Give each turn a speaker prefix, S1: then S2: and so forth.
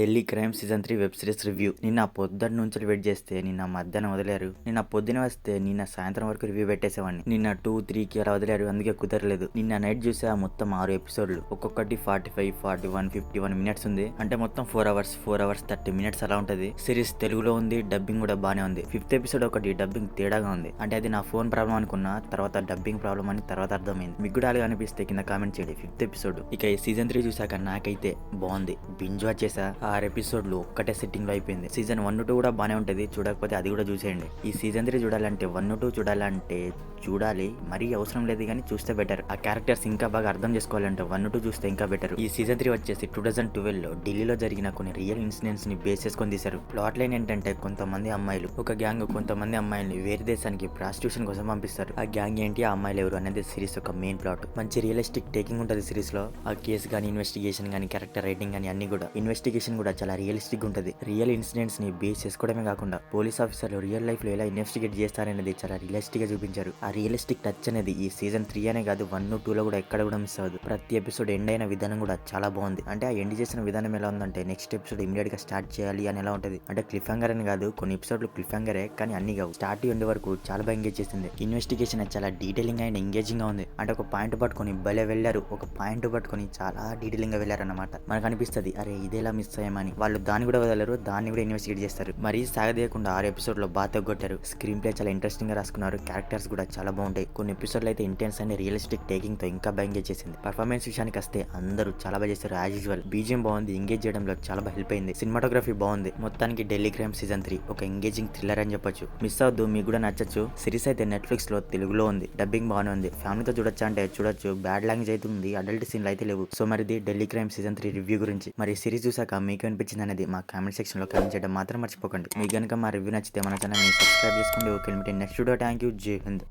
S1: Delhi crime season 3 web series review. నిన్న పొద్దున్న నుంచి వెయిట్ చేస్తే నిన్న మధ్యాహ్నం వదిలేరు. నిన్న పొద్దున వస్తే నిన్న సాయంత్రం వరకు రివ్యూ పెట్టేసేవాడిని. నిన్న 2-3కి అలా వదిలేరు, అందుకే కుదరలేదు. నిన్న నైట్ చూసా మొత్తం 6 ఎపిసోడ్లు, ఒక్కొక్కటి 45, 41, 51 మినిట్స్ ఉంది. అంటే మొత్తం 4 అవర్స్ 30 మినిట్స్ అలా ఉంటది. సిరీస్ తెలుగులో ఉంది, డబ్బింగ్ కూడా బానే ఉంది. 5th ఎపిసోడ్ ఒకటి డబ్బింగ్ తేడాగా ఉంది. అంటే అది నా ఫోన్ ప్రాబ్లం అనుకున్నా, తర్వాత డబ్బింగ్ ప్రాబ్లం అని తర్వాత అర్థమైంది. మీకు కూడా అలా అనిపిస్తే కింద కామెంట్ చేయండి. 5th episode. ఇక ఈ సీజన్ 3 చూసాక నాకైతే బాగుంది. బింజ్ వాచ్ చేసా. 6 ఎపిసోడ్లు ఒక్కటే సెట్టింగ్ లో అయిపోయింది. సీజన్ 1-2 కూడా బానే ఉంటది, చూడకపోతే అది కూడా చూసేయండి. ఈ సీజన్ 3 చూడాలంటే 1-2 చూడాలంటే చూడాలి, మరీ అవసరం లేదు కానీ చూస్తే బెటర్. ఆ క్యారెక్టర్స్ ఇంకా బాగా అర్థం చేసుకోవాలంటే 1-2 చూస్తే ఇంకా బెటర్. ఈ సీజన్ 3 వచ్చేసి 2012లో ఢిల్లీలో జరిగిన కొన్ని రియల్ ఇన్సిడెంట్స్ ని బేస్ చేసుకొని తీశారు. ప్లాట్ లైన్ ఏంటంటే కొంతమంది అమ్మాయిలు, ఒక గ్యాంగ్ కొంతమంది అమ్మాయిల్ని వేరే దేశానికి ప్రాస్టిట్యూషన్ కోసం పంపిస్తారు. ఆ గ్యాంగ్ ఏంటి, ఆ అమ్మాయిలు ఎవరు అనేది సిరీస్ ఒక మెయిన్ ప్లాట్. మంచి రియలిస్టిక్ టేకింగ్ ఉంటుంది సిరీస్ లో. ఆ కేసు గానీ, ఇన్వెస్టిగేషన్ గానీ, క్యారెక్టర్ రైటింగ్ గానీ అన్ని కూడా. ఇన్వెస్టిగేషన్ కూడా చాలా రియలిస్టిక్ ఉంటది. రియల్ ఇన్సిడెంట్స్ ని బేస్ చేసుకోవడమే కాకుండా పోలీస్ ఆఫీసర్లు రియల్ లైఫ్ లో ఎలా ఇన్వెస్టిగేట్ చేస్తారనేది చాలా రియలిస్టిక్ గా చూపించారు. ఆ రియలిస్టిక్ టచ్ అనేది ఈ సీజన్ 3 అనే కాదు, 1-2లో కూడా ఎక్కడ కూడా మిస్ అవ్వదు. ప్రతి ఎపిసోడ్ ఎండ్ అయిన విధానం కూడా చాలా బాగుంది. అంటే ఆ ఎండ్ చేసిన విధానం ఎలా ఉందంటే నెక్స్ట్ ఎపిసోడ్ ఇమీడియట్ గా స్టార్ట్ చేయాలి అని ఎలా ఉంటది. అంటే క్లిఫ్ హ్యాంగర్ అని కాదు, కొన్ని ఎపిసోడ్లు క్లిఫ్ హ్యాంగరే కానీ అన్ని కావు. స్టార్ట్ ఎండ్ వరకు చాలా బాగా ఎంగేజ్ చేసింది. ఇన్వెస్టిగేషన్ చాలా డీటెయిలింగ్ అండ్ ఎంగేజింగ్ గా ఉంది. అంటే ఒక పాయింట్ పట్టుకొని భలే వెళ్ళారు, ఒక పాయింట్ పట్టుకొని చాలా డీటెయిలింగ్ గా వెళ్ళారన్నమాట. మనకు అనిపిస్తుంది అరే ఇదేలా మిస్ అయ్యామని. వాళ్ళు దాన్ని కూడా వదలరు, దాన్ని కూడా ఇన్వెస్టిగేట్ చేస్తారు. మరి సాగదీయకుండా 6 ఎపిసోడ్ లో బాగా తగ్గొట్టారు. స్క్రీన్ ప్లే చాలా ఇంట్రెస్టింగ్ గా రాసుకున్నారు. క్యారెక్టర్స్ కూడా చాలా బాగుంటాయి. కొన్ని ఎపిసోడ్లు అయితే ఇంటెన్స్ అండ్ రియలిస్టిక్ టేకింగ్ తో ఇంకా బాగా ఎంగేజ్ చేసింది. పర్ఫార్మెన్స్ విషయానికి వస్తే అందరూ చాలా బాగా చేస్తారు యాజ్ యూజువల్. బీజిఎం బాగుంది, ఎంగేజ్ చేయడంలో చాలా బాగా హెల్ప్ అయింది. సినిమాటోగ్రఫీ బాగుంది. మొత్తానికి ఢిల్లీ క్రైమ్ సీజన్ 3 ఒక ఎంగేజింగ్ థ్రిల్లర్ అని చెప్పొచ్చు. మిస్ అవద్దు, మీకు కూడా నచ్చచ్చు. సిరీస్ అయితే నెట్ఫ్లిక్స్ లో తెలుగులో ఉంది, డబ్బింగ్ బాగానే ఉంది. ఫ్యామిలీతో చూడొచ్చా అంటే చూడొచ్చు. బ్యాడ్ లాంగ్వేజ్ అయితే ఉంది, అడల్ట్ సీన్లు అయితే లేవు. సో మరిది ఢిల్లీ క్రైమ్ సీజన్ 3 రివ్యూ గురించి. మరి సిరీస్ చూసాక మీకు అనిపించింది అనేది మా కామెంట్ సెక్షన్ లో కామెంట్ చేయడం మాత్రం మర్చిపోకండి. మీకు కనుక మా రివ్యూ నచ్చితే మన ఛానల్ ని సబ్స్క్రైబ్ చేసుకోండి. Okay next video. Thank you. జై హింద్.